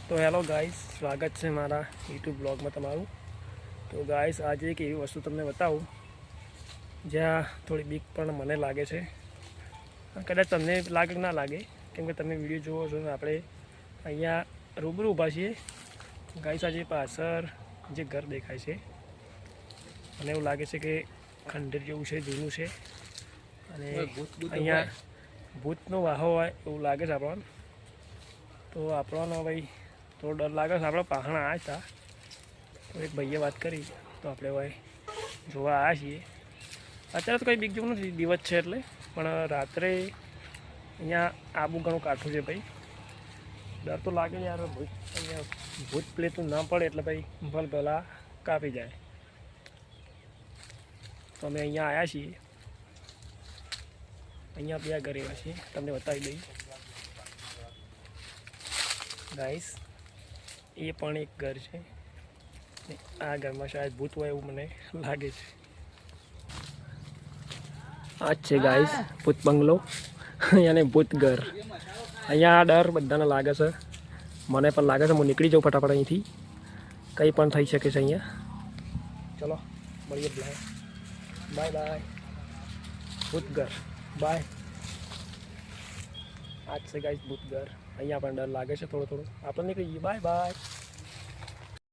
તો hello guys, સ્વાગત છે મારા યુટ્યુબ બ્લોગમાં તમારું। તો ગાઈસ, આજે એક એવી વસ્તુ તમને બતાવું જ્યાં થોડી બીક પણ મને લાગે છે। કદાચ તમને લાગે કે ના લાગે, કેમ કે તમે વિડીયો જુઓ છો। આપણે અહીંયા રૂબરૂ ઊભા છીએ ગાઈસ। આજે પાછળ જે ઘર દેખાય છે મને એવું લાગે છે કે ખંડેર જેવું છે, જૂનું છે, અને અહીંયા ભૂતનો વાહો હોય એવું લાગે છે આપણને। તો આપણને ભાઈ થોડો ડર લાગે છે। આપણે પહાણ આવ્યા હતા, તો એક ભાઈએ વાત કરી, તો આપણે ભાઈ જોવા આવ્યા છીએ। અત્યારે તો કંઈ બીક જેવું નથી, દિવસ છે એટલે, પણ રાત્રે અહીંયા આબુ ઘણું કાઠું છે ભાઈ। ડર તો લાગે યાર, અહીંયા ભૂત પ્લેટનું ના પડે એટલે ભાઈ ભલ ભલા કાપી જાય। તો અમે અહીંયા આવ્યા છીએ, અહીંયા બે ઘર એવા છે, તમને બતાવી દઈએ ગાઈસ। એ પણ એક ઘર છે, આ ઘરમાં શાયદ ભૂત હોય એવું મને લાગે છે। આ જ છે ગાઈસ ભૂત બંગલો અને ભૂત ઘર। અહીંયા ડર બધાને લાગે છે, મને પણ લાગે છે। હું નીકળી જાઉં ફટાફટ અહીંથી, કંઈ પણ થઈ શકે છે અહીંયા। ચલો મળીએ, બાય બાય ભૂત ઘર, બાય। આ જ છે ગાઈસ ભૂત ઘર। અહીંયા પણ ડર લાગે છે થોડો થોડો, આપણે નીકળી જઈએ, બાય બાય।